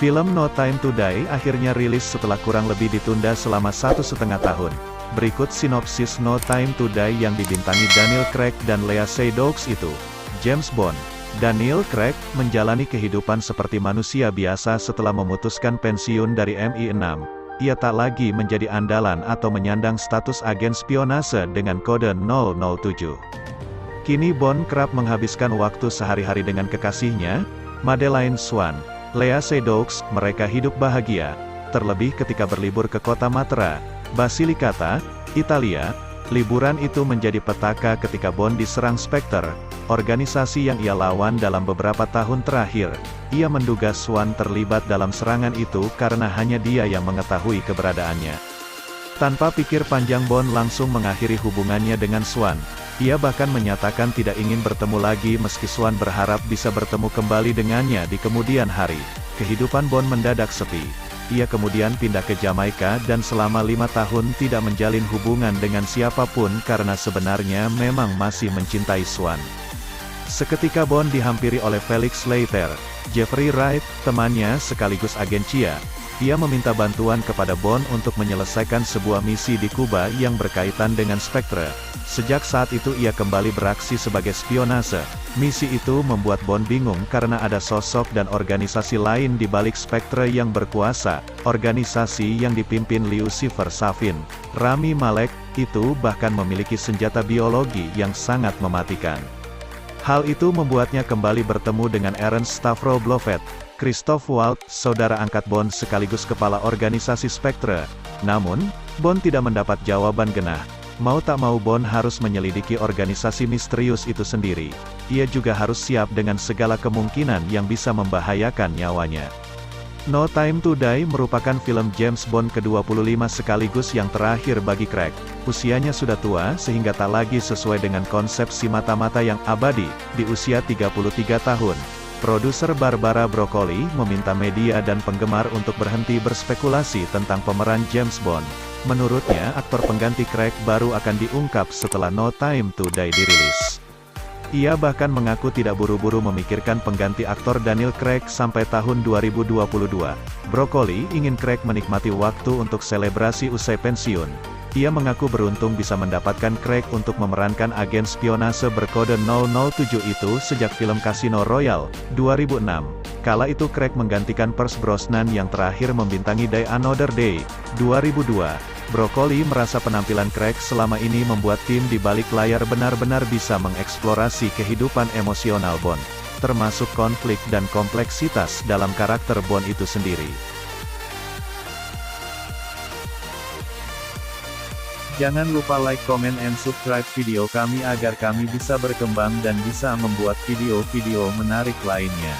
Film No Time to Die akhirnya rilis setelah kurang lebih ditunda selama 1,5 tahun. Berikut sinopsis No Time to Die yang dibintangi Daniel Craig dan Lea Seydoux itu. James Bond. Daniel Craig menjalani kehidupan seperti manusia biasa setelah memutuskan pensiun dari MI6. Ia tak lagi menjadi andalan atau menyandang status agen spionase dengan kode 007. Kini Bond kerap menghabiskan waktu sehari-hari dengan kekasihnya, Madeleine Swan. Lea Seydoux. Mereka hidup bahagia, terlebih ketika berlibur ke kota Matera, Basilicata, Italia. Liburan itu menjadi petaka ketika Bond diserang Spectre, organisasi yang ia lawan dalam beberapa tahun terakhir. Ia menduga Swan terlibat dalam serangan itu karena hanya dia yang mengetahui keberadaannya. Tanpa pikir panjang Bond langsung mengakhiri hubungannya dengan Swan. Ia bahkan menyatakan tidak ingin bertemu lagi meski Swan berharap bisa bertemu kembali dengannya di kemudian hari. Kehidupan Bond mendadak sepi. Ia kemudian pindah ke Jamaika dan selama 5 tahun tidak menjalin hubungan dengan siapapun karena sebenarnya memang masih mencintai Swan. Seketika Bond dihampiri oleh Felix Leiter, Jeffrey Wright, temannya sekaligus agen CIA. Ia meminta bantuan kepada Bond untuk menyelesaikan sebuah misi di Kuba yang berkaitan dengan Spectre. Sejak saat itu ia kembali beraksi sebagai spionase. Misi itu membuat Bond bingung karena ada sosok dan organisasi lain di balik Spectre yang berkuasa, organisasi yang dipimpin Lucifer Safin. Rami Malek, itu bahkan memiliki senjata biologi yang sangat mematikan. Hal itu membuatnya kembali bertemu dengan Ernst Stavro Blofeld, Christoph Waltz, saudara angkat Bond sekaligus kepala organisasi Spectre. Namun, Bond tidak mendapat jawaban genah. Mau tak mau Bond harus menyelidiki organisasi misterius itu sendiri. Ia juga harus siap dengan segala kemungkinan yang bisa membahayakan nyawanya. No Time to Die merupakan film James Bond ke-25 sekaligus yang terakhir bagi Craig. Usianya sudah tua sehingga tak lagi sesuai dengan konsep si mata-mata yang abadi, di usia 33 tahun. Produser Barbara Broccoli meminta media dan penggemar untuk berhenti berspekulasi tentang pemeran James Bond. Menurutnya aktor pengganti Craig baru akan diungkap setelah No Time to Die dirilis. Ia bahkan mengaku tidak buru-buru memikirkan pengganti aktor Daniel Craig sampai tahun 2022. Broccoli ingin Craig menikmati waktu untuk selebrasi usai pensiun. Ia mengaku beruntung bisa mendapatkan Craig untuk memerankan agen spionase berkode 007 itu sejak film Casino Royale, 2006. Kala itu Craig menggantikan Pierce Brosnan yang terakhir membintangi Die Another Day, 2002. Broccoli merasa penampilan Craig selama ini membuat tim di balik layar benar-benar bisa mengeksplorasi kehidupan emosional Bond, termasuk konflik dan kompleksitas dalam karakter Bond itu sendiri. Jangan lupa like, comment, and subscribe video kami agar kami bisa berkembang dan bisa membuat video-video menarik lainnya.